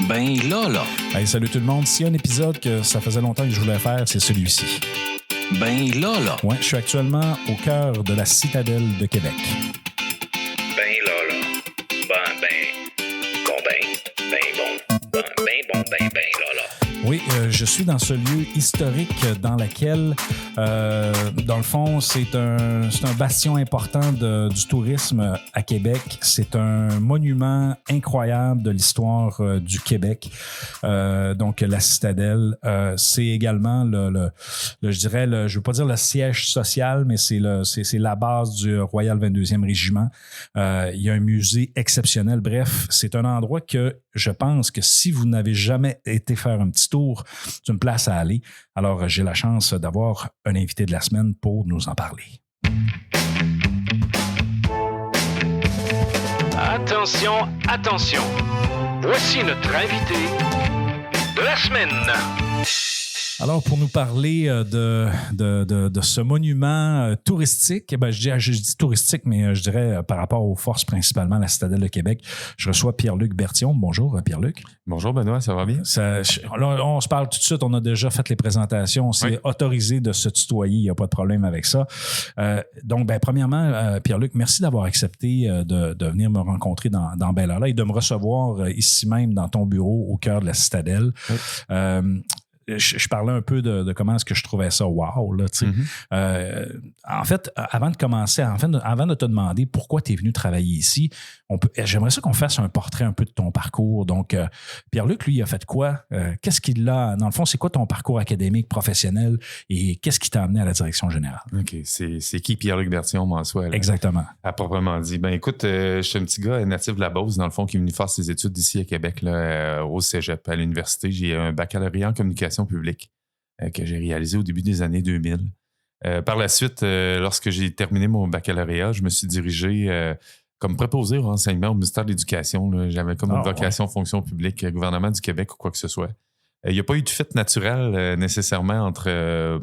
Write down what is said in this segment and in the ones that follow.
Ben là. Hey, salut tout le monde. S'il y a un épisode que ça faisait longtemps que je voulais faire, c'est celui-ci. Ben là. Ouais, je suis actuellement au cœur de la citadelle de Québec. Ben là. Ben là. Oui, je suis dans ce lieu historique dans lequel, dans le fond, c'est un bastion important du tourisme à Québec. C'est un monument incroyable de l'histoire du Québec. Donc, la citadelle, c'est également je dirais, je veux pas dire le siège social, mais c'est la base du Royal 22e Régiment. Il y a un musée exceptionnel. Bref, c'est un endroit que je pense que si vous n'avez jamais été faire un petit tour, c'est une place à aller. Alors, j'ai la chance d'avoir un invité de la semaine pour nous en parler. Attention. Voici notre invité de la semaine. Alors, pour nous parler de ce monument touristique, je dis touristique, mais je dirais par rapport aux forces, principalement la Citadelle de Québec, je reçois Pierre-Luc Berthiaume. Bonjour, Pierre-Luc. Bonjour, Benoît, ça va bien? Là, on se parle tout de suite, on a déjà fait les présentations, on s'est autorisé de se tutoyer, il n'y a pas de problème avec ça. Donc, premièrement, Pierre-Luc, merci d'avoir accepté de venir me rencontrer dans Bel-Ala et de me recevoir ici même dans ton bureau au cœur de la Citadelle. Oui. Je parlais un peu de comment est-ce que je trouvais ça wow, là, tu sais. En fait, avant de commencer, avant de te demander pourquoi tu es venu travailler ici, j'aimerais ça qu'on fasse un portrait un peu de ton parcours. Donc, Pierre-Luc, lui, il a fait quoi? Qu'est-ce qu'il a? Dans le fond, c'est quoi ton parcours académique, professionnel et qu'est-ce qui t'a amené à la direction générale? OK. C'est qui Pierre-Luc Berthiaume en soi? Là? Exactement. À proprement dit. Ben écoute, je suis un petit gars natif de la Beauce, dans le fond, qui est venu faire ses études ici à Québec, là, au cégep, à l'université. J'ai un baccalauréat en communication publique que j'ai réalisé au début des années 2000. Par la suite, lorsque j'ai terminé mon baccalauréat, je me suis dirigé comme préposé au renseignement au ministère de l'Éducation. Là. J'avais comme une vocation fonction publique, gouvernement du Québec ou quoi que ce soit. Il n'y a pas eu de fit naturel nécessairement entre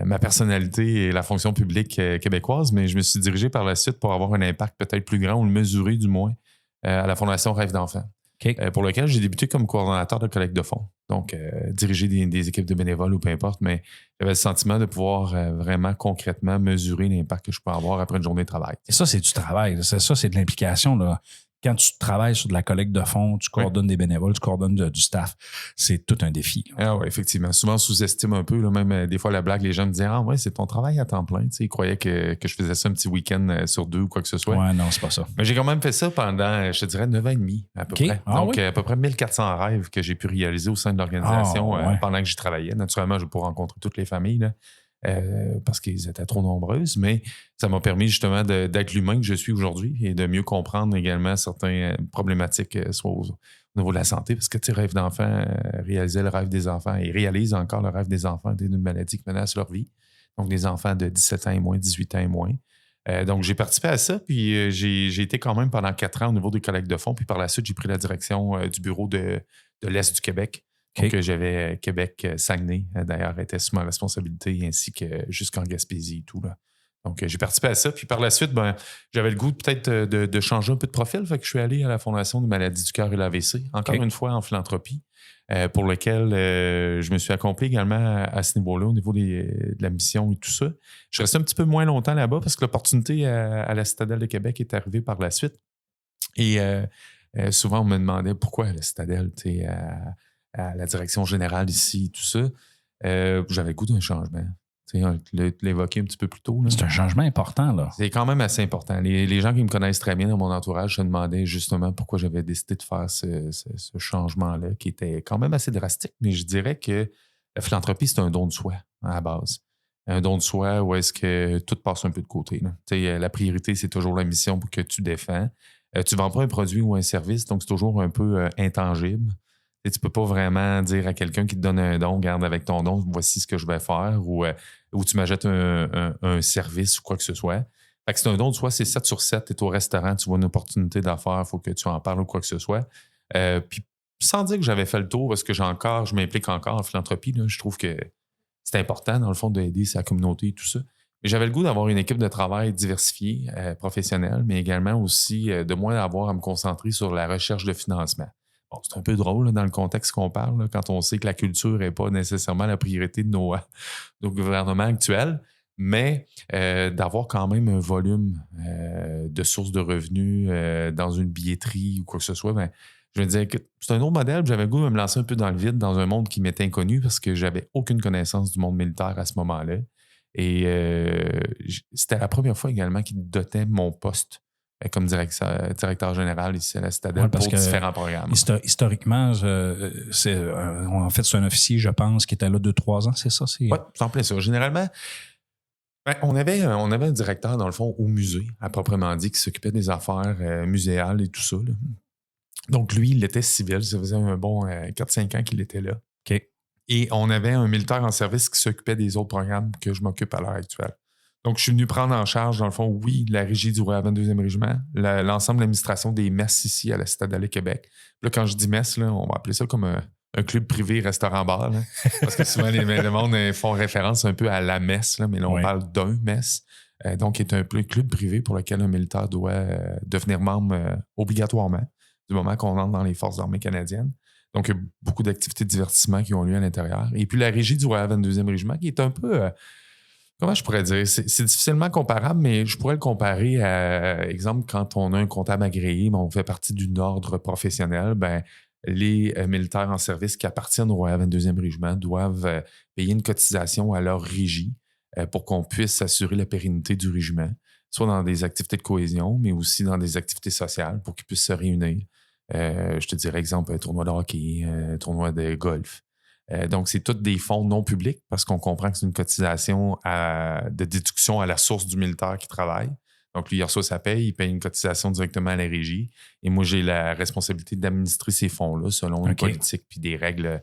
ma personnalité et la fonction publique québécoise, mais je me suis dirigé par la suite pour avoir un impact peut-être plus grand ou le mesurer du moins à la Fondation Rêve d'enfants. Okay. Pour lequel j'ai débuté comme coordonnateur de collecte de fonds. Donc, diriger des équipes de bénévoles ou peu importe, mais j'avais le sentiment de pouvoir vraiment concrètement mesurer l'impact que je peux avoir après une journée de travail. Et ça, c'est du travail. Ça, c'est de l'implication, là. Quand tu travailles sur de la collecte de fonds, tu coordonnes des bénévoles, tu coordonnes du staff, c'est tout un défi. Ah oui, effectivement. Souvent, on sous-estime un peu. Là, même des fois, la blague, les gens me disaient « Ah ouais, c'est ton travail à temps plein. » Tu sais, ils croyaient que je faisais ça un petit week-end sur 2 ou quoi que ce soit. Ouais, non, c'est pas ça. Mais j'ai quand même fait ça pendant, je te dirais, 9 ans et demi à peu près. Donc, à peu près 1400 rêves que j'ai pu réaliser au sein de l'organisation pendant que j'y travaillais. Naturellement, je n'ai pas rencontré toutes les familles, là. Parce qu'ils étaient trop nombreuses, mais ça m'a permis justement d'être l'humain que je suis aujourd'hui et de mieux comprendre également certaines problématiques, soit au niveau de la santé, parce que tu sais, Rêve d'enfant réalisait le rêve des enfants et réalise encore le rêve des enfants d'une maladie qui menace leur vie. Donc, des enfants de 17 ans et moins, 18 ans et moins. Donc, j'ai participé à ça, puis j'ai été quand même pendant 4 ans au niveau des collectes de fonds, puis par la suite, j'ai pris la direction du bureau de l'Est du Québec. Okay. Donc, j'avais Québec-Saguenay, d'ailleurs, était sous ma responsabilité, ainsi que jusqu'en Gaspésie et tout. Là. Donc, j'ai participé à ça. Puis par la suite, j'avais le goût peut-être de changer un peu de profil. Fait que je suis allé à la Fondation des maladies du cœur et l'AVC, encore une fois en philanthropie, pour lequel je me suis accompli également à ce niveau-là, au niveau de la mission et tout ça. Je suis resté un petit peu moins longtemps là-bas parce que l'opportunité à la Citadelle de Québec est arrivée par la suite. Et souvent, on me demandait pourquoi la Citadelle, tu sais, à la direction générale ici, tout ça. J'avais le goût d'un changement. Tu sais, l'évoquer un petit peu plus tôt. Là. C'est un changement important, là. C'est quand même assez important. Les gens qui me connaissent très bien dans mon entourage se demandaient justement pourquoi j'avais décidé de faire ce changement-là, qui était quand même assez drastique, mais je dirais que la philanthropie, c'est un don de soi, à la base. Un don de soi où est-ce que tout passe un peu de côté. Là. Tu sais, la priorité, c'est toujours la mission que tu défends. Tu ne vends pas un produit ou un service, donc c'est toujours un peu intangible. Tu ne peux pas vraiment dire à quelqu'un qui te donne un don, garde avec ton don, voici ce que je vais faire, ou tu m'achètes un service ou quoi que ce soit. Fait que c'est un don de soi, c'est 7 sur 7, tu es au restaurant, tu vois une opportunité d'affaires, il faut que tu en parles ou quoi que ce soit. Puis sans dire que j'avais fait le tour, parce que je m'implique encore en philanthropie, là, je trouve que c'est important, dans le fond, d'aider sa communauté et tout ça. Mais j'avais le goût d'avoir une équipe de travail diversifiée, professionnelle, mais également aussi de moins avoir à me concentrer sur la recherche de financement. Bon, c'est un peu drôle là, dans le contexte qu'on parle, là, quand on sait que la culture n'est pas nécessairement la priorité de nos gouvernements actuels, mais d'avoir quand même un volume de sources de revenus dans une billetterie ou quoi que ce soit, ben, je me disais que c'est un autre modèle. J'avais le goût de me lancer un peu dans le vide, dans un monde qui m'était inconnu parce que j'avais aucune connaissance du monde militaire à ce moment-là. Et c'était la première fois également qu'il dotait mon poste comme directeur général ici à la Citadelle pour différents programmes. Historiquement, c'est un officier, je pense, qui était là 2-3 ans, c'est ça? Oui, c'est en plein ça. Généralement, on avait un directeur, dans le fond, au musée, à proprement dit, qui s'occupait des affaires muséales et tout ça. Là. Donc, lui, il était civil. Ça faisait un bon 4-5 ans qu'il était là. OK. Et on avait un militaire en service qui s'occupait des autres programmes que je m'occupe à l'heure actuelle. Donc, je suis venu prendre en charge, dans le fond, oui, la régie du Royal 22e Régiment, l'ensemble de l'administration des messes ici à la Citadelle Québec. Là, quand je dis messe, là, on va appeler ça comme un club privé restaurant-bar. Là, parce que souvent, le monde font référence un peu à la messe, là, mais là, on parle d'un messe. Donc, qui est un club privé pour lequel un militaire doit devenir membre obligatoirement du moment qu'on entre dans les Forces armées canadiennes. Donc, il y a beaucoup d'activités de divertissement qui ont lieu à l'intérieur. Et puis, la régie du Royal 22e Régiment, qui est un peu... comment je pourrais dire? C'est difficilement comparable, mais je pourrais le comparer à, exemple, quand on a un comptable agréé, mais on fait partie d'un ordre professionnel, ben, les militaires en service qui appartiennent au Royal 22e Régiment doivent payer une cotisation à leur régie pour qu'on puisse assurer la pérennité du régiment, soit dans des activités de cohésion, mais aussi dans des activités sociales pour qu'ils puissent se réunir. Je te dirais, exemple, un tournoi de hockey, un tournoi de golf. Donc, c'est tous des fonds non publics parce qu'on comprend que c'est une cotisation de déduction à la source du militaire qui travaille. Donc, lui, il reçoit sa paye, il paye une cotisation directement à la régie. Et moi, j'ai la responsabilité d'administrer ces fonds-là selon une politique puis des règles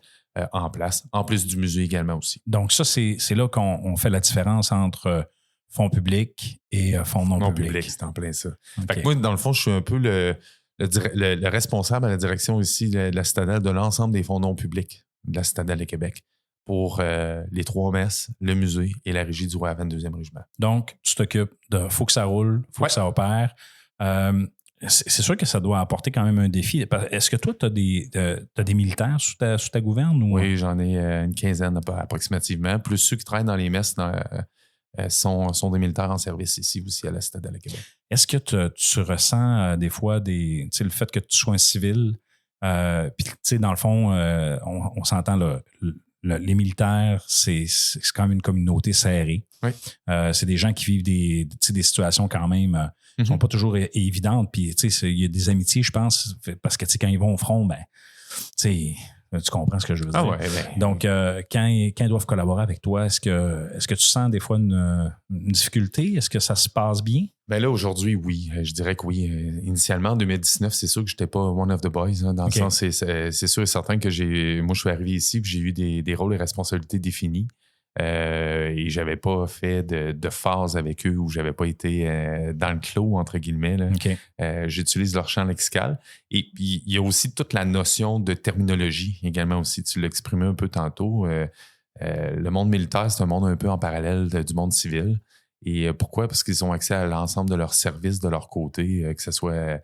en place, en plus du musée également aussi. Donc, ça, c'est là qu'on fait la différence entre fonds publics et fonds non publics. C'est en plein ça. Fait que moi, dans le fond, je suis un peu le responsable à la direction ici de la Citadelle de l'ensemble des fonds non publics de la Citadelle de Québec pour les 3 messes, le musée et la régie du Royal 22e Régiment. Donc, tu t'occupes de... faut que ça roule, faut que ça opère. C'est sûr que ça doit apporter quand même un défi. Est-ce que toi, tu as des militaires sous ta gouverne? Ou... Oui, j'en ai une quinzaine approximativement. Plus ceux qui travaillent dans les messes sont des militaires en service ici aussi à la Citadelle de Québec. Est-ce que tu ressens des fois le fait que tu sois un civil? Puis, tu sais, dans le fond, on s'entend, les militaires, c'est quand même une communauté serrée. Oui. C'est des gens qui vivent des situations quand même qui sont pas toujours évidentes. Puis, tu sais, il y a des amitiés, je pense, parce que, tu sais, quand ils vont au front, ben, tu sais, tu comprends ce que je veux dire. Ouais, donc, quand ils doivent collaborer avec toi, est-ce que tu sens des fois une difficulté? Est-ce que ça se passe bien? Ben là, aujourd'hui, oui. Je dirais que oui. Initialement, en 2019, c'est sûr que je n'étais pas one of the boys. Hein, dans le sens, c'est sûr et certain que moi, je suis arrivé ici et j'ai eu des rôles et responsabilités définis. Et j'avais pas fait de phase avec eux où j'avais pas été dans le clos, entre guillemets. Là. J'utilise leur champ lexical. Et puis, il y a aussi toute la notion de terminologie également aussi. Tu l'exprimais un peu tantôt. Le monde militaire, c'est un monde un peu en parallèle du monde civil. Et pourquoi? Parce qu'ils ont accès à l'ensemble de leurs services de leur côté, que ce soit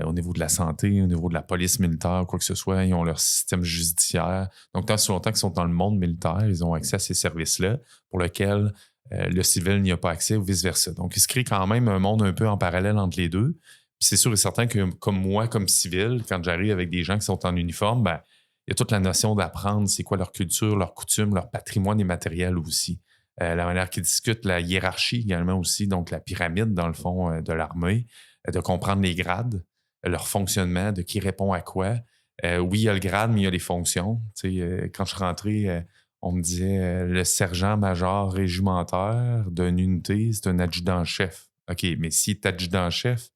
au niveau de la santé, au niveau de la police militaire, quoi que ce soit. Ils ont leur système judiciaire. Donc, tant si longtemps qu'ils sont dans le monde militaire, ils ont accès à ces services-là pour lesquels le civil n'y a pas accès ou vice-versa. Donc, il se crée quand même un monde un peu en parallèle entre les deux. Puis c'est sûr et certain que, comme moi, comme civil, quand j'arrive avec des gens qui sont en uniforme, ben, il y a toute la notion d'apprendre c'est quoi leur culture, leurs coutumes, leur patrimoine immatériel aussi. La manière qu'ils discutent, la hiérarchie également aussi, donc la pyramide, dans le fond, de l'armée, de comprendre les grades, leur fonctionnement, de qui répond à quoi. Oui, il y a le grade, mais il y a les fonctions. Quand je suis rentré, on me disait le sergent-major régimentaire d'une unité, c'est un adjudant-chef. OK, mais s'il est adjudant-chef,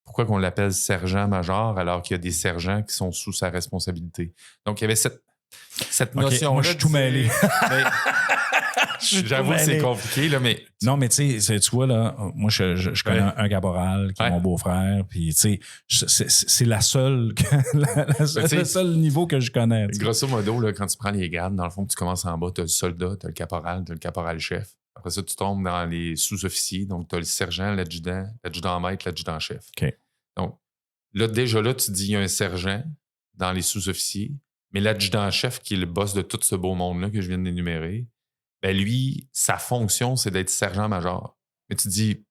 pourquoi qu'on l'appelle sergent-major alors qu'il y a des sergents qui sont sous sa responsabilité? Donc, il y avait cette notion-là. Moi, je suis tout mêlé. J'avoue que c'est compliqué, là, mais... Non, mais tu sais, tu vois, là, moi, je connais un caporal qui est mon beau-frère, puis tu sais, c'est le seul niveau que je connais. T'sais. Grosso modo, là, quand tu prends les grades, dans le fond, tu commences en bas, tu as le soldat, tu as le caporal, tu as le caporal-chef. Après ça, tu tombes dans les sous-officiers, donc tu as le sergent, l'adjudant-maître, l'adjudant-chef. OK. Donc, là, déjà là, tu dis, il y a un sergent, dans les sous-officiers, mais l'adjudant-chef, qui est le boss de tout ce beau monde-là que je viens d'énumérer, ben lui, sa fonction, c'est d'être sergent-major. Mais tu te dis,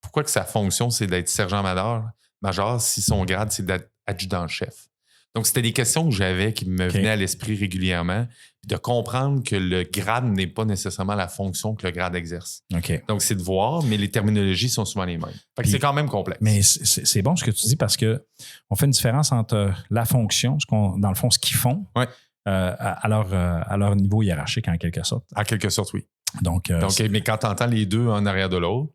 pourquoi que sa fonction, c'est d'être sergent-major si son grade, c'est d'être adjudant-chef? Donc, c'était des questions que j'avais qui me venaient à l'esprit régulièrement, puis de comprendre que le grade n'est pas nécessairement la fonction que le grade exerce. Donc, c'est de voir, mais les terminologies sont souvent les mêmes. Fait que c'est quand même complexe. Mais c'est bon ce que tu dis parce qu'on fait une différence entre la fonction, dans le fond, ce qu'ils font, à leur niveau hiérarchique, en quelque sorte. En quelque sorte, oui. Donc, mais quand tu entends les deux un arrière de l'autre,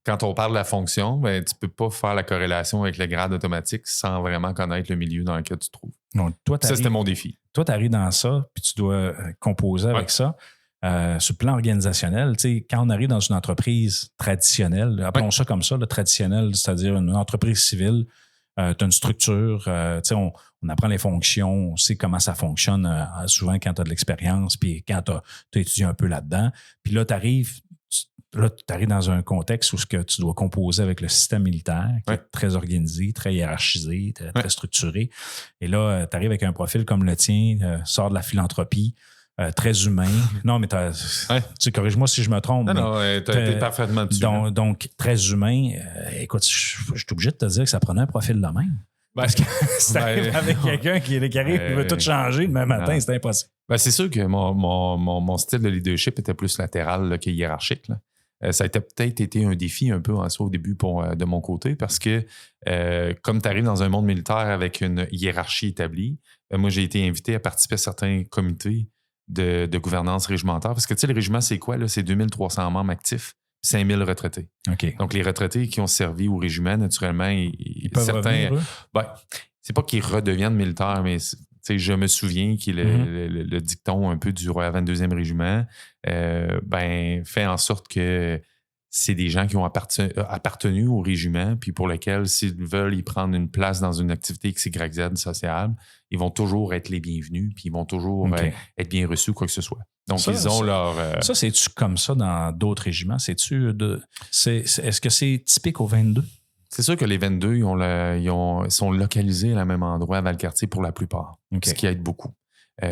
quand on parle de la fonction, ben, tu ne peux pas faire la corrélation avec le grade automatique sans vraiment connaître le milieu dans lequel tu te trouves. Donc, ça, c'était mon défi. Toi, tu arrives dans ça, puis tu dois composer avec ça. Sur le plan organisationnel, quand on arrive dans une entreprise traditionnelle, appelons ça comme ça, le traditionnel, c'est-à-dire une entreprise civile, tu as une structure, on apprend les fonctions, on sait comment ça fonctionne souvent quand tu as de l'expérience, puis quand tu as étudié un peu là-dedans. Puis là, tu arrives dans un contexte où tu dois composer avec le système militaire, qui est très organisé, très hiérarchisé, très structuré. Et là, tu arrives avec un profil comme le tien, sort de la philanthropie, très humain. Non, mais tu corrige-moi si je me trompe. Non, tu as été parfaitement dessus. Donc, très humain. Écoute, je suis obligé de te dire que ça prenait un profil de même. Parce que si t'arrives avec quelqu'un qui arrive et veut tout changer demain matin, c'est impossible. C'est sûr que mon style de leadership était plus latéral là, que hiérarchique. Là. Ça a peut-être été un défi un peu en soi au début de mon côté parce que comme tu arrives dans un monde militaire avec une hiérarchie établie, moi j'ai été invité à participer à certains comités de gouvernance régimentaire. Parce que tu sais, le régiment, c'est quoi? Là? C'est 2300 membres actifs, 5000 retraités. Donc, les retraités qui ont servi au régiment, naturellement, ils peuvent revenir, c'est pas qu'ils redeviennent militaires, mais je me souviens que le dicton un peu du Royal 22e Régiment fait en sorte que c'est des gens qui ont appartenu au régiment, puis pour lesquels, s'ils veulent y prendre une place dans une activité XYZ sociale, ils vont toujours être les bienvenus, puis ils vont toujours être bien reçus, quoi que ce soit. Donc, ils ont leur... Ça, c'est-tu comme ça dans d'autres régiments? Est-ce que c'est typique au 22? C'est sûr que les 22, ils sont localisés à la même endroit à Valcartier pour la plupart, ce qui aide beaucoup.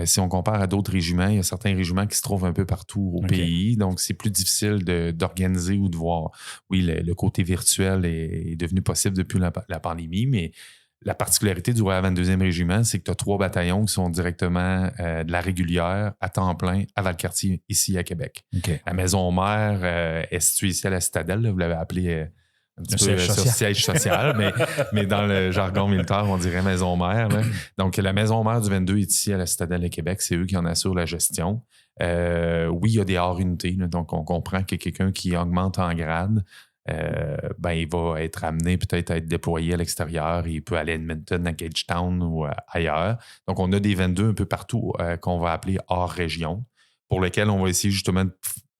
Si on compare à d'autres régiments, il y a certains régiments qui se trouvent un peu partout au pays, donc c'est plus difficile d'organiser ou de voir. Oui, le côté virtuel est devenu possible depuis la pandémie, mais la particularité du Royal 22e Régiment, c'est que tu as 3 bataillons qui sont directement de la régulière à temps plein à Valcartier, ici à Québec. La maison mère est située ici à la Citadelle, là, vous l'avez appelée... un petit peu sur siège social, mais dans le jargon militaire, on dirait maison mère. Là. Donc, la maison mère du 22 est ici à la Citadelle de Québec. C'est eux qui en assurent la gestion. Oui, il y a des hors-unités. Donc, on comprend que quelqu'un qui augmente en grade, il va être amené peut-être à être déployé à l'extérieur. Il peut aller à Edmonton, à Gagetown ou ailleurs. Donc, on a des 22 un peu partout qu'on va appeler hors région, pour lesquels on va essayer justement de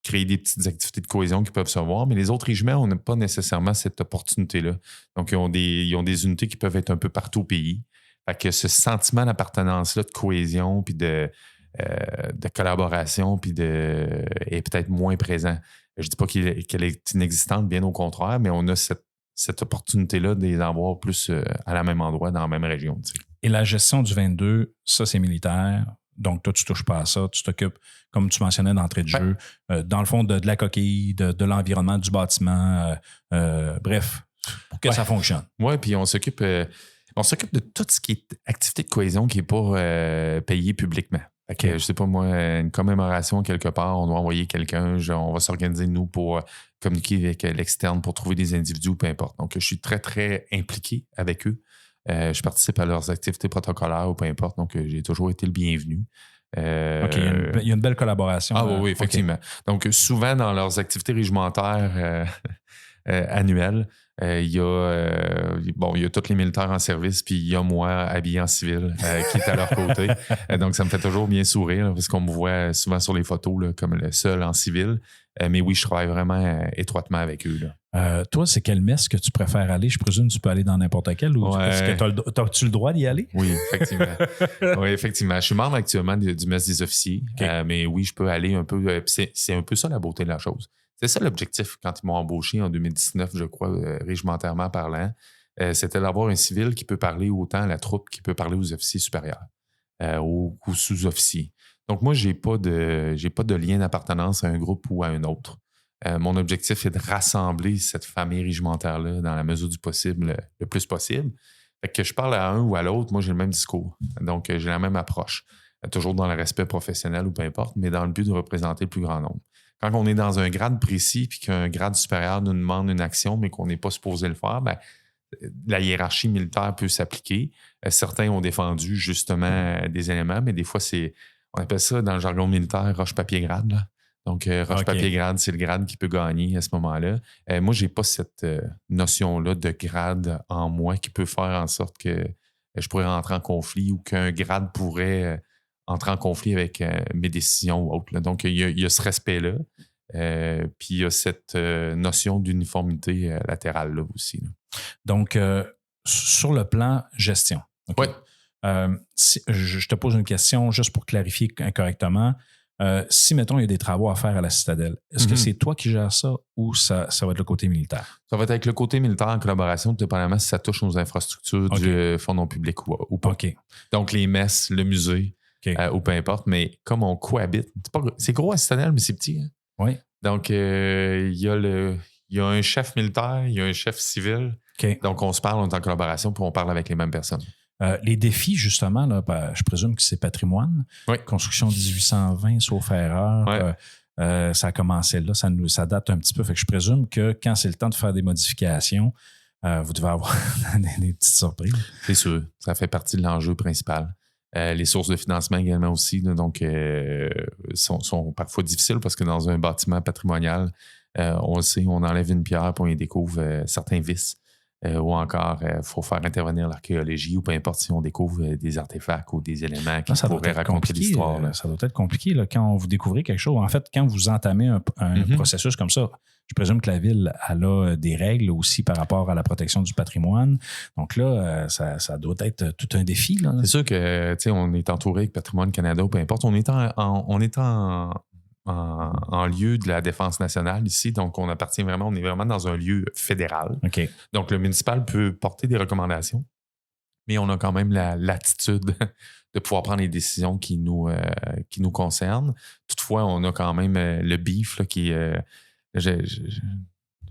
créer des petites activités de cohésion qui peuvent se voir, mais les autres régiments, on n'a pas nécessairement cette opportunité-là. Donc, ils ont des unités qui peuvent être un peu partout au pays. Fait que ce sentiment d'appartenance-là, de cohésion, puis de collaboration, puis est peut-être moins présent. Je ne dis pas qu'elle est inexistante, bien au contraire, mais on a cette opportunité-là de les avoir plus à la même endroit, dans la même région. Tu sais. Et la gestion du 22, ça, c'est militaire. Donc, toi, tu ne touches pas à ça. Tu t'occupes, comme tu mentionnais d'entrée de jeu, dans le fond, de la coquille, de l'environnement, du bâtiment. Bref, pour que ça fonctionne. Oui, puis on s'occupe de tout ce qui est activité de cohésion qui n'est pas payé publiquement. Fait que, je sais pas moi, une commémoration quelque part, on doit envoyer quelqu'un, on va s'organiser, nous, pour communiquer avec l'externe, pour trouver des individus, peu importe. Donc, je suis très, très impliqué avec eux. Je participe à leurs activités protocolaires ou peu importe, donc j'ai toujours été le bienvenu. Il y a une belle collaboration. Ah oui, effectivement. Donc, souvent, dans leurs activités régimentaires annuelles, il y a tous les militaires en service, puis il y a moi habillé en civil qui est à leur côté. Donc, ça me fait toujours bien sourire parce qu'on me voit souvent sur les photos là, comme le seul en civil. Mais oui, je travaille vraiment étroitement avec eux. Là. Toi, c'est quelle messe que tu préfères aller? Je présume que tu peux aller dans n'importe quelle. Ou est-ce que as-tu le droit d'y aller? Oui, effectivement. Je suis membre actuellement du messe des officiers. Mais oui, je peux aller un peu. C'est un peu ça la beauté de la chose. C'est ça l'objectif quand ils m'ont embauché en 2019, je crois, régimentairement parlant. c'était d'avoir un civil qui peut parler autant à la troupe qu'il peut parler aux officiers supérieurs, aux sous-officiers. Donc, moi, j'ai pas de lien d'appartenance à un groupe ou à un autre. Mon objectif est de rassembler cette famille régimentaire-là dans la mesure du possible, le plus possible. Fait que je parle à un ou à l'autre, moi, j'ai le même discours. Donc, j'ai la même approche. Toujours dans le respect professionnel ou peu importe, mais dans le but de représenter le plus grand nombre. Quand on est dans un grade précis puis qu'un grade supérieur nous demande une action, mais qu'on n'est pas supposé le faire, ben, la hiérarchie militaire peut s'appliquer. Certains ont défendu justement des éléments, mais des fois, on appelle ça dans le jargon militaire roche-papier-grade. Là. Donc, roche-papier-grade, c'est le grade qui peut gagner à ce moment-là. Moi, je n'ai pas cette notion-là de grade en moi qui peut faire en sorte que je pourrais rentrer en conflit ou qu'un grade pourrait entrer en conflit avec mes décisions ou autres. Là. Donc, il y a ce respect-là. Puis, il y a cette notion d'uniformité latérale là aussi. Là. Donc, sur le plan gestion. Okay? Oui. Si, je te pose une question juste pour clarifier correctement. Si, mettons, il y a des travaux à faire à la Citadelle, est-ce que c'est toi qui gères ça ou ça va être le côté militaire? Ça va être avec le côté militaire en collaboration, dépendamment si ça touche aux infrastructures du fonds non public ou pas. Okay. Donc, les messes, le musée, ou peu importe. Mais comme on cohabite, c'est gros à Citadelle, mais c'est petit. Hein? Oui. Donc, il y a un chef militaire, il y a un chef civil. Okay. Donc, on se parle, on est en collaboration, puis on parle avec les mêmes personnes. Les défis, justement, là, je présume que c'est patrimoine. Oui. Construction 1820, sauf erreur. Oui. Ça a commencé là, ça date un petit peu. Fait que je présume que quand c'est le temps de faire des modifications, vous devez avoir des petites surprises. C'est sûr. Ça fait partie de l'enjeu principal. Les sources de financement également aussi, là, donc, sont parfois difficiles parce que dans un bâtiment patrimonial, on le sait, on enlève une pierre puis on y découvre certains vices. Ou encore, il faut faire intervenir l'archéologie ou peu importe si on découvre des artefacts ou des éléments qui pourraient raconter l'histoire. Ça doit être compliqué là, quand vous découvrez quelque chose. En fait, quand vous entamez un processus comme ça, je présume que la ville elle a des règles aussi par rapport à la protection du patrimoine. Donc là, ça doit être tout un défi. Là. C'est sûr que on est entouré avec Patrimoine Canada ou peu importe. On est en lieu de la défense nationale ici. Donc, on est vraiment dans un lieu fédéral. Okay. Donc, le municipal peut porter des recommandations, mais on a quand même la latitude de pouvoir prendre les décisions qui nous concernent. Toutefois, on a quand même le BIF là, qui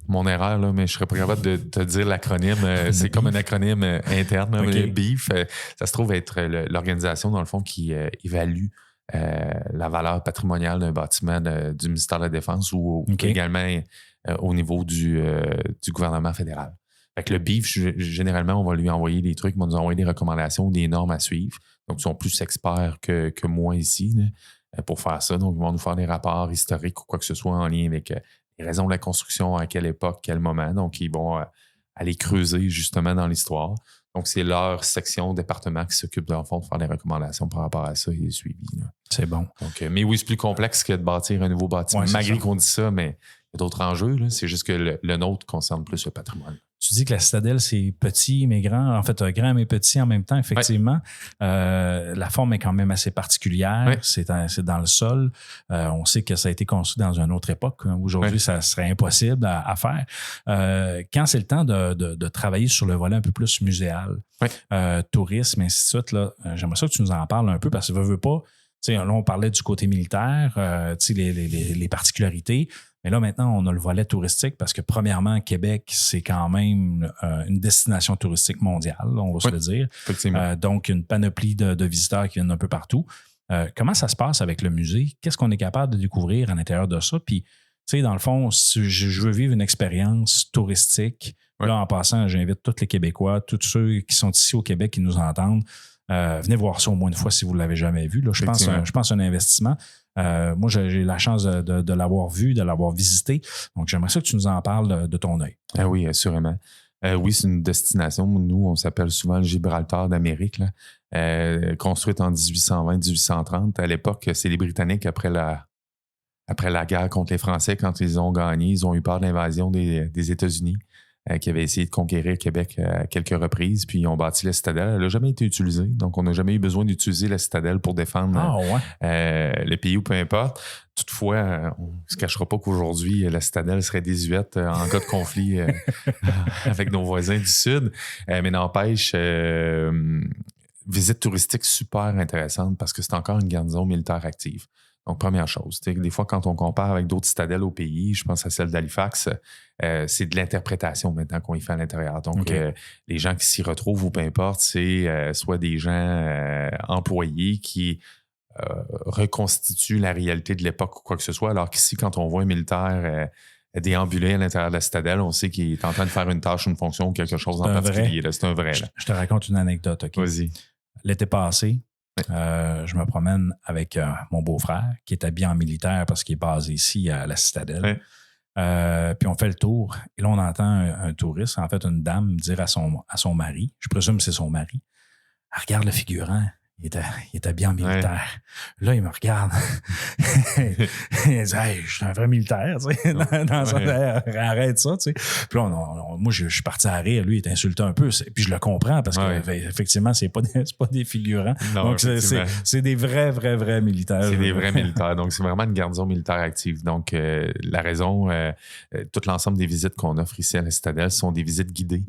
mon erreur, là, mais je serais pas capable de te dire l'acronyme. C'est comme un acronyme interne. Okay. Le BIF, ça se trouve être l'organisation, dans le fond, qui évalue la valeur patrimoniale d'un bâtiment du ministère de la Défense ou également au niveau du gouvernement fédéral. Fait que le BIF, généralement, on va lui envoyer des trucs, on va nous envoyer des recommandations, des normes à suivre. Donc, ils sont plus experts que moi ici là, pour faire ça. Donc, ils vont nous faire des rapports historiques ou quoi que ce soit en lien avec les raisons de la construction, à quelle époque, quel moment. Donc, ils vont aller creuser justement dans l'histoire. Donc, c'est leur section département qui s'occupe, dans le fond, de faire des recommandations par rapport à ça et le suivi. Là. C'est bon. Donc, mais oui, c'est plus complexe que de bâtir un nouveau bâtiment. Malgré qu'on dit ça, mais il y a d'autres enjeux. Là. C'est juste que le nôtre concerne plus le patrimoine. Tu dis que la Citadelle, c'est petit mais grand. En fait, grand mais petit en même temps, effectivement. Ouais. La forme est quand même assez particulière. Ouais. C'est dans le sol. On sait que ça a été construit dans une autre époque. Aujourd'hui, ça serait impossible à faire. Quand c'est le temps de travailler sur le volet un peu plus muséal, tourisme, ainsi de suite, là, j'aimerais ça que tu nous en parles un peu parce que veux pas. Là, on parlait du côté militaire, les particularités. Mais là, maintenant, on a le volet touristique parce que, premièrement, Québec, c'est quand même une destination touristique mondiale, on va se le dire. Donc, une panoplie de visiteurs qui viennent un peu partout. Comment ça se passe avec le musée? Qu'est-ce qu'on est capable de découvrir à l'intérieur de ça? Puis, tu sais, dans le fond, si je veux vivre une expérience touristique, là, en passant, j'invite tous les Québécois, tous ceux qui sont ici au Québec qui nous entendent, venez voir ça au moins une fois si vous ne l'avez jamais vu. Là, je pense un investissement. Moi, j'ai la chance de l'avoir vu, de l'avoir visité. Donc, j'aimerais ça que tu nous en parles de ton œil. Ah oui, assurément. Oui, c'est une destination. Nous, on s'appelle souvent le Gibraltar d'Amérique. Là. Construite en 1820-1830. À l'époque, c'est les Britanniques, après la guerre contre les Français, quand ils ont gagné, ils ont eu peur de l'invasion des États-Unis. qui avait essayé de conquérir Québec à quelques reprises, puis ils ont bâti la citadelle. Elle n'a jamais été utilisée, donc on n'a jamais eu besoin d'utiliser la citadelle pour défendre le pays ou peu importe. Toutefois, on ne se cachera pas qu'aujourd'hui, la citadelle serait désuète en cas de conflit avec nos voisins du Sud. Mais n'empêche, visite touristique super intéressante parce que c'est encore une garnison militaire active. Donc, première chose, des fois, quand on compare avec d'autres citadelles au pays, je pense à celle d'Halifax, c'est de l'interprétation maintenant qu'on y fait à l'intérieur. Donc, les gens qui s'y retrouvent ou peu importe, c'est soit des gens employés qui reconstituent la réalité de l'époque ou quoi que ce soit, alors qu'ici, quand on voit un militaire déambuler à l'intérieur de la citadelle, on sait qu'il est en train de faire une tâche, une fonction ou quelque chose en particulier. Là. C'est un vrai. Je te raconte une anecdote. Okay? Vas-y. L'été passé, je me promène avec mon beau-frère qui est habillé en militaire parce qu'il est basé ici à la citadelle. Puis on fait le tour et là, on entend un touriste, en fait une dame, dire à son mari, je présume que c'est son mari, « Regarde le figurant. » Il est habillé en militaire. Là, il me regarde. Il dit, hey, je suis un vrai militaire, tu sais. Arrête ça, tu sais. Puis là, moi, je suis parti à rire. Lui, il est insulté un peu. Puis je le comprends parce que, effectivement, c'est pas des figurants. Non, donc, c'est des vrais militaires. C'est des vrais militaires. Donc, c'est vraiment une garnison militaire active. Donc, la raison, tout l'ensemble des visites qu'on offre ici à la citadelle sont des visites guidées.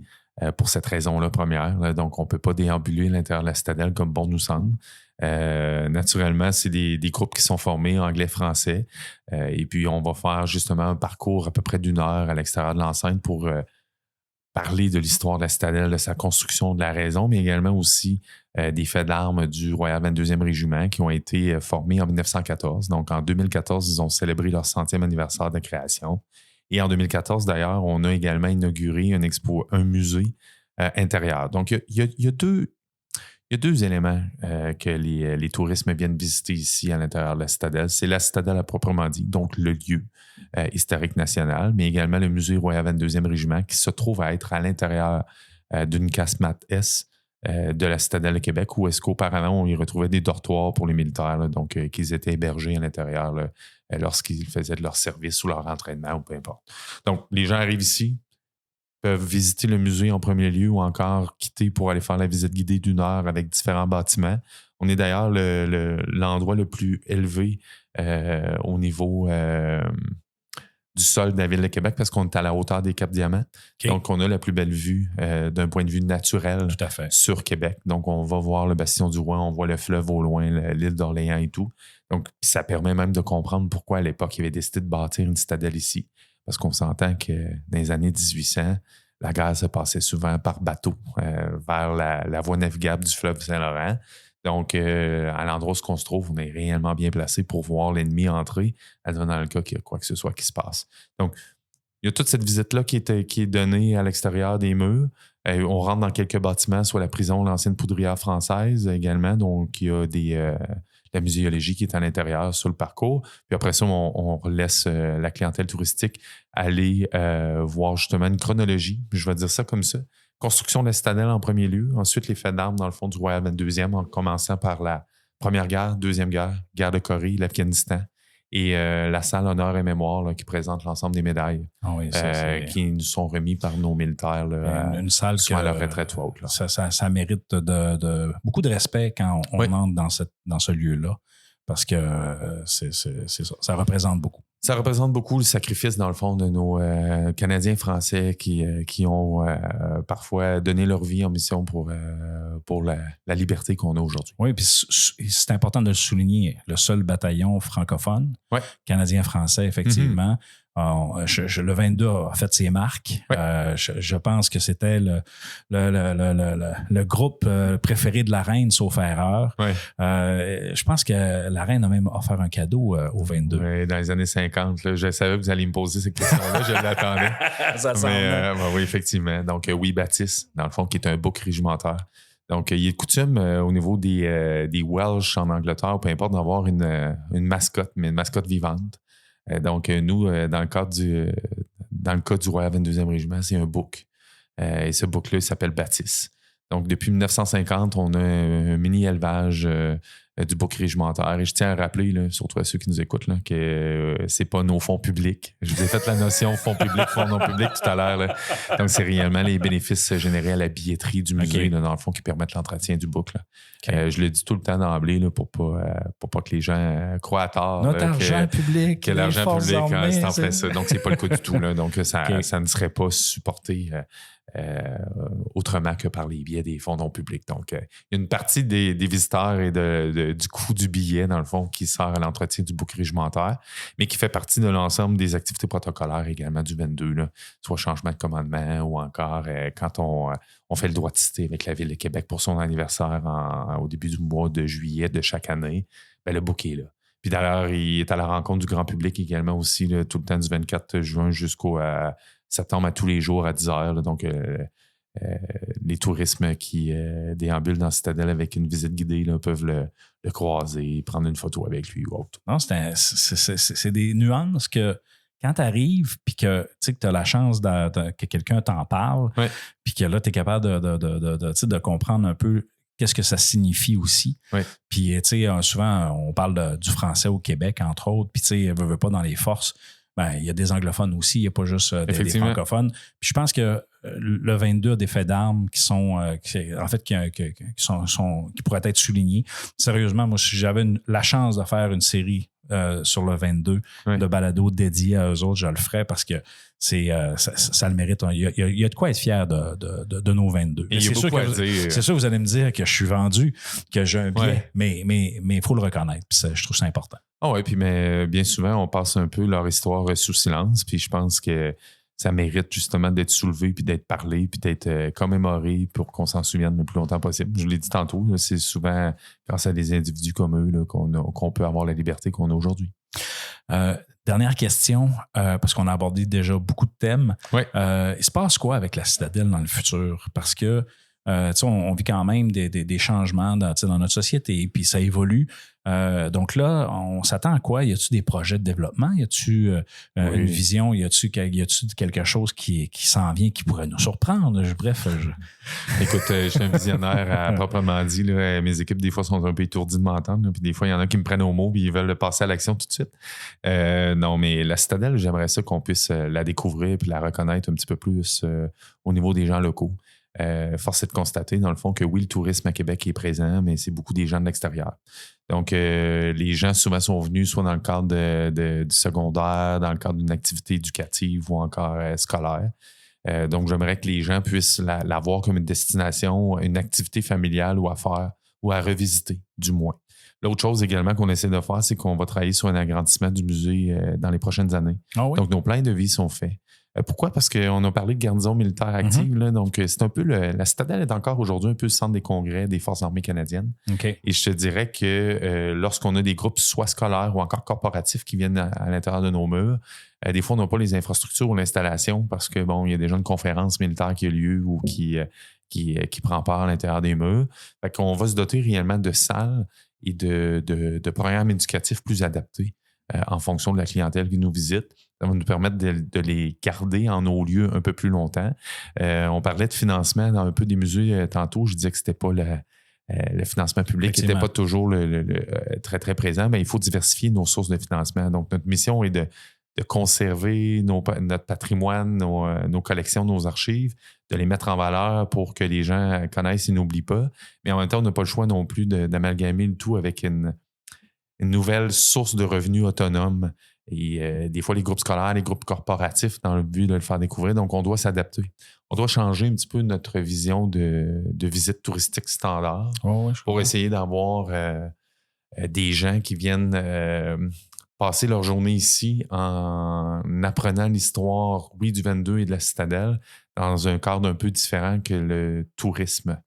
Pour cette raison-là première. Là. Donc, on ne peut pas déambuler à l'intérieur de la citadelle comme bon nous semble. Naturellement, c'est des groupes qui sont formés anglais-français. Et puis, on va faire justement un parcours à peu près d'1 heure à l'extérieur de l'enceinte pour parler de l'histoire de la citadelle, de sa construction, de la raison, mais également aussi des faits d'armes du Royal 22e Régiment qui ont été formés en 1914. Donc, en 2014, ils ont célébré leur 100e anniversaire de création. Et en 2014, d'ailleurs, on a également inauguré un musée intérieur. Donc, il y a deux éléments que les touristes viennent visiter ici à l'intérieur de la citadelle. C'est la citadelle à proprement dit, donc le lieu historique national, mais également le musée Royal 22e Régiment qui se trouve à être à l'intérieur d'une casemate S de la citadelle de Québec, où est-ce qu'auparavant, on y retrouvait des dortoirs pour les militaires, là, donc qu'ils étaient hébergés à l'intérieur là, lorsqu'ils faisaient de leur service ou leur entraînement ou peu importe. Donc, les gens arrivent ici, peuvent visiter le musée en premier lieu ou encore quitter pour aller faire la visite guidée d'1 heure avec différents bâtiments. On est d'ailleurs l'endroit le plus élevé au niveau du sol de la ville de Québec parce qu'on est à la hauteur des Cap-Diamants. Okay. Donc, on a la plus belle vue d'un point de vue naturel sur Québec. Donc, on va voir le Bastion du Roi, on voit le fleuve au loin, l'île d'Orléans et tout. Donc, ça permet même de comprendre pourquoi à l'époque, il avait décidé de bâtir une citadelle ici. Parce qu'on s'entend que dans les années 1800, la guerre se passait souvent par bateau vers la voie navigable du fleuve Saint-Laurent. Donc, à l'endroit où on se trouve, on est réellement bien placé pour voir l'ennemi entrer, dans le cas qu'il y a quoi que ce soit qui se passe. Donc, il y a toute cette visite-là qui est donnée à l'extérieur des murs. On rentre dans quelques bâtiments, soit la prison, l'ancienne poudrière française également. Donc, il y a la muséologie qui est à l'intérieur sur le parcours. Puis après ça, on laisse la clientèle touristique aller voir justement une chronologie. Je vais dire ça comme ça. Construction de la citadelle en premier lieu. Ensuite, les faits d'armes dans le fond du Royal 22e, en commençant par la Première Guerre, Deuxième Guerre, Guerre de Corée, l'Afghanistan. Et la salle Honneur et Mémoire là, qui présente l'ensemble des médailles qui nous sont remis par nos militaires. Là, une salle qui à leur retraite ou autre. Là. Ça mérite beaucoup de respect quand on entre dans ce lieu-là parce que c'est ça. Ça représente beaucoup. Ça représente beaucoup le sacrifice, dans le fond, de nos Canadiens français qui ont parfois donné leur vie en mission pour la liberté qu'on a aujourd'hui. Oui, puis c'est important de le souligner. Le seul bataillon francophone, canadien-français, effectivement, le 22 a fait ses marques. Je pense que c'était le groupe préféré de la reine, sauf erreur. Je pense que la reine a même offert un cadeau au 22. Oui, dans les années 50. Là, je savais que vous alliez me poser cette question-là. Je l'attendais. Ça semble. Oui, effectivement. Donc, oui, Baptiste, dans le fond, qui est un bouc régimentaire. Donc, il est de coutume au niveau des Welsh en Angleterre, peu importe, d'avoir une mascotte, mais une mascotte vivante. Donc, nous, dans le cas du Royal 22e Régiment, c'est un bouc. Et ce bouc-là, il s'appelle Baptiste. Donc, depuis 1950, on a un mini-élevage du bouc régimentaire. Et je tiens à rappeler, là, surtout à ceux qui nous écoutent, là, que c'est pas nos fonds publics. Je vous ai fait la notion fonds publics, fonds non publics tout à l'heure. Là. Donc, c'est réellement les bénéfices générés à la billetterie du musée, là, dans le fond, qui permettent l'entretien du bouc. Je le dis tout le temps d'emblée là, pour pas que les gens croient à tort. Notre argent public. Que l'argent public, c'est en fait ça. Donc, c'est pas le cas du tout. Là. Donc, ça ne serait pas supporté autrement que par les billets des fonds non publics. Donc, il y a une partie des visiteurs et du coût du billet, dans le fond, qui sert à l'entretien du bouc régimentaire, mais qui fait partie de l'ensemble des activités protocolaires également du 22, là, soit changement de commandement ou encore quand on fait le droit de cité avec la Ville de Québec pour son anniversaire au début du mois de juillet de chaque année, le bouc est là. Puis d'ailleurs, il est à la rencontre du grand public également aussi, là, tout le temps du 24 juin jusqu'au septembre à tous les jours à 10 heures. Là, donc, les tourismes qui déambulent dans la citadelle avec une visite guidée là, peuvent le croiser, prendre une photo avec lui ou autre. Non, c'est des nuances que quand tu arrives puis que tu as la chance que quelqu'un t'en parle, puis que là, tu es capable de comprendre un peu qu'est-ce que ça signifie aussi. Puis, tu sais, souvent, on parle du français au Québec, entre autres, puis, tu sais, veut pas dans les forces. Il y a des anglophones aussi, il n'y a pas juste des francophones. Puis je pense que le 22 a des faits d'armes qui sont, qui pourraient être soulignés. Sérieusement, moi, si j'avais la chance de faire une série sur le 22 de balado dédié à eux autres, je le ferais parce que ça le mérite. Il y a de quoi être fier de nos 22. C'est sûr que vous allez me dire que je suis vendu, que j'ai un biais, mais il faut le reconnaître. Puis je trouve ça important. Oui, puis mais bien souvent, on passe un peu leur histoire sous silence, puis je pense que ça mérite justement d'être soulevé, puis d'être parlé, puis d'être commémoré pour qu'on s'en souvienne le plus longtemps possible. Je l'ai dit tantôt, là, c'est souvent grâce à des individus comme eux là, qu'on peut avoir la liberté qu'on a aujourd'hui. Dernière question, parce qu'on a abordé déjà beaucoup de thèmes. Il se passe quoi avec la citadelle dans le futur? Parce que on vit quand même des changements dans notre société, puis ça évolue. Donc là, on s'attend à quoi? Y a-t-il des projets de développement? Y a-t-il une vision? Y a-t-il quelque chose qui s'en vient qui pourrait nous surprendre? Bref. Écoute, je suis un visionnaire à proprement dit. Là, mes équipes, des fois, sont un peu étourdies de m'entendre. Puis des fois, il y en a qui me prennent au mot puis ils veulent passer à l'action tout de suite. Non, mais la citadelle, j'aimerais ça qu'on puisse la découvrir puis la reconnaître un petit peu plus au niveau des gens locaux. Force est de constater, dans le fond, que oui, le tourisme à Québec est présent, mais c'est beaucoup des gens de l'extérieur. Donc, les gens souvent sont venus soit dans le cadre du secondaire, dans le cadre d'une activité éducative ou encore scolaire. Donc, j'aimerais que les gens puissent la voir comme une destination, une activité familiale ou à faire ou à revisiter, du moins. L'autre chose également qu'on essaie de faire, c'est qu'on va travailler sur un agrandissement du musée dans les prochaines années. Ah oui? Donc, nos plans de vie sont faits. Pourquoi? Parce qu'on a parlé de garnison militaire active. Là, donc, c'est un peu la citadelle est encore aujourd'hui un peu le centre des congrès des Forces armées canadiennes. Okay. Et je te dirais que lorsqu'on a des groupes soit scolaires ou encore corporatifs qui viennent à l'intérieur de nos murs, des fois, on n'a pas les infrastructures ou l'installation parce que bon, il y a déjà une conférence militaire qui a lieu ou qui prend part à l'intérieur des murs. Fait qu'on va se doter réellement de salles et de programmes éducatifs plus adaptés en fonction de la clientèle qui nous visite. Ça va nous permettre de les garder en nos lieux un peu plus longtemps. On parlait de financement dans un peu des musées tantôt. Je disais que c'était pas le financement public n'était pas toujours très, très présent, mais il faut diversifier nos sources de financement. Donc, notre mission est de conserver notre patrimoine, nos collections, nos archives, de les mettre en valeur pour que les gens connaissent et n'oublient pas. Mais en même temps, on n'a pas le choix non plus d'amalgamer le tout avec une nouvelle source de revenus autonome. Et des fois, les groupes scolaires, les groupes corporatifs, dans le but de le faire découvrir. Donc, on doit s'adapter. On doit changer un petit peu notre vision de visite touristique standard pour essayer d'avoir des gens qui viennent passer leur journée ici en apprenant l'histoire, oui, du 22 et de la citadelle dans un cadre un peu différent que le tourisme.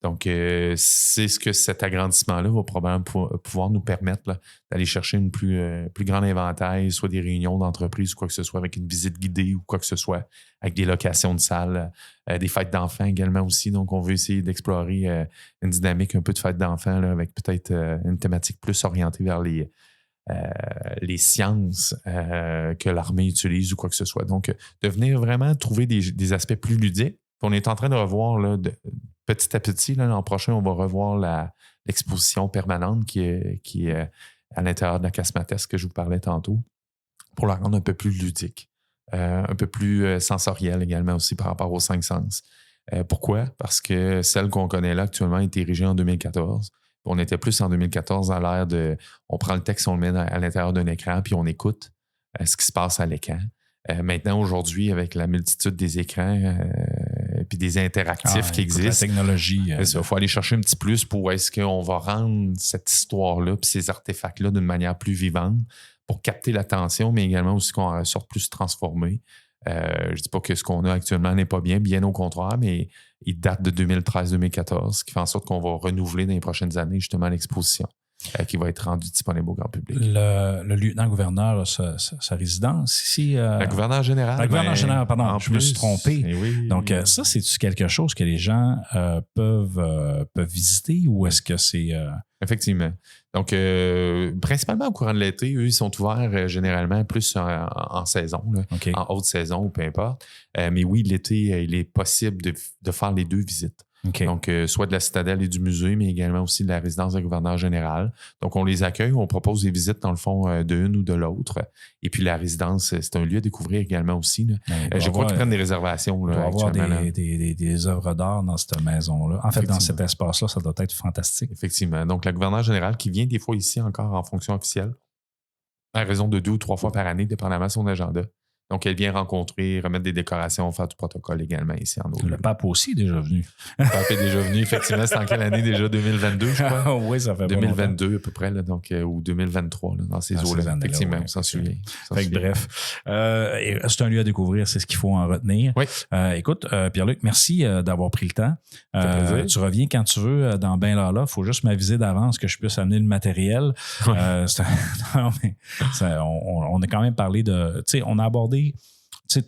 Donc, c'est ce que cet agrandissement-là va probablement pouvoir nous permettre là, d'aller chercher une plus grand éventail, soit des réunions d'entreprise ou quoi que ce soit, avec une visite guidée ou quoi que ce soit, avec des locations de salles, des fêtes d'enfants également aussi. Donc, on veut essayer d'explorer une dynamique un peu de fête d'enfants là, avec peut-être une thématique plus orientée vers les sciences que l'armée utilise ou quoi que ce soit. Donc, de venir vraiment trouver des aspects plus ludiques. On est en train de revoir là, petit à petit, là, l'an prochain, on va revoir l'exposition permanente qui est à l'intérieur de la Casmatès que je vous parlais tantôt, pour la rendre un peu plus ludique, un peu plus sensorielle également aussi par rapport aux 5 sens. Pourquoi? Parce que celle qu'on connaît là actuellement a été érigée en 2014. On était plus en 2014 à l'ère de... On prend le texte, on le met à l'intérieur d'un écran, puis on écoute ce qui se passe à l'écran. Maintenant, aujourd'hui, avec la multitude des écrans puis des interactifs qui existent, la technologie, il faut aller chercher un petit plus pour est-ce qu'on va rendre cette histoire-là puis ces artefacts-là d'une manière plus vivante pour capter l'attention, mais également aussi qu'on en ressorte plus transformé. Je ne dis pas que ce qu'on a actuellement n'est pas bien au contraire, mais il date de 2013-2014, ce qui fait en sorte qu'on va renouveler dans les prochaines années justement l'exposition qui va être rendue disponible au grand public. Le lieutenant-gouverneur, sa résidence ici? Le gouverneur général. Le gouverneur général, pardon, je me suis trompé. Oui. Donc, ça, c'est-tu quelque chose que les gens peuvent visiter ou est-ce que c'est... Effectivement. Donc, principalement au courant de l'été, eux, ils sont ouverts généralement plus en saison, là, okay. en haute saison ou peu importe. Mais oui, l'été, il est possible de faire les 2 visites. Okay. Donc, soit de la citadelle et du musée, mais également aussi de la résidence du gouverneur général. Donc, on les accueille, on propose des visites, dans le fond, de l'une ou de l'autre. Et puis, la résidence, c'est un lieu à découvrir également aussi. Je crois qu'ils prennent des réservations. Il doit y avoir des œuvres d'art dans cette maison-là. En fait, dans cet espace-là, ça doit être fantastique. Effectivement. Donc, la gouverneure générale qui vient des fois ici encore en fonction officielle, à raison de 2 ou 3 fois par année, dépendamment de son agenda. Donc, elle vient rencontrer, remettre des décorations, faire du protocole également ici en Aude. Le pape aussi est déjà venu. Le pape est déjà venu, effectivement. C'est en quelle année déjà? 2022, je crois? Oui, ça fait 2022 à peu près, là, donc, ou 2023, là, dans ces eaux-là. Effectivement, on s'en souvient. Bref, c'est un lieu à découvrir, c'est ce qu'il faut en retenir. Oui. Écoute, Pierre-Luc, merci d'avoir pris le temps. Tu reviens quand tu veux dans Ben Lala. Il faut juste m'aviser d'avance que je puisse amener le matériel. Oui. On a quand même parlé de... Tu sais, on a abordé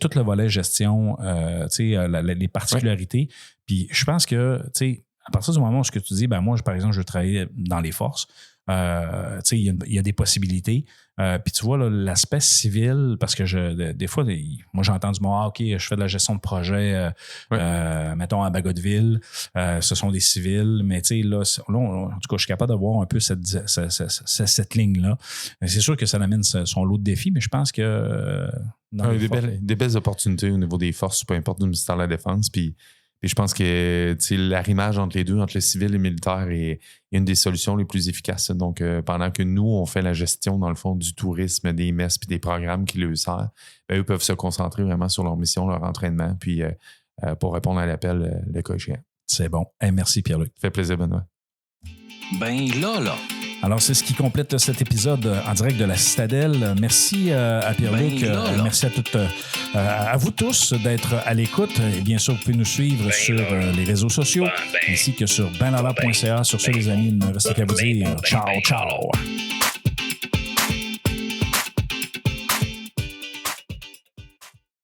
tout le volet gestion, les particularités. Puis je pense que, à partir du moment où ce que tu dis, ben moi, par exemple, je veux travailler dans les forces, il y a des possibilités. Puis tu vois, là, l'aspect civil, parce que des fois, moi, j'ai entendu, OK, je fais de la gestion de projet, mettons, à Bagotville, ce sont des civils, mais tu sais, là, en tout cas, je suis capable d'avoir un peu cette ligne-là. C'est sûr que ça amène son lot de défis, mais je pense que... des belles opportunités au niveau des forces, peu importe du ministère de la Défense, puis je pense que l'arrimage entre les deux, entre le civil et le militaire, est une des solutions les plus efficaces. Donc, pendant que nous, on fait la gestion, dans le fond, du tourisme, des messes puis des programmes qui leur servent, eux peuvent se concentrer vraiment sur leur mission, leur entraînement, puis pour répondre à l'appel, le cas échéant. C'est bon. Merci, Pierre-Luc. Ça fait plaisir, Benoît. Ben là. Alors, c'est ce qui complète cet épisode en direct de la Citadelle. Merci à Pierre-Luc. Merci à vous tous d'être à l'écoute. Et bien sûr, vous pouvez nous suivre sur les réseaux sociaux ainsi que sur benlala.ca. Sur ce, les amis, il ne me reste qu'à vous dire ciao, ciao.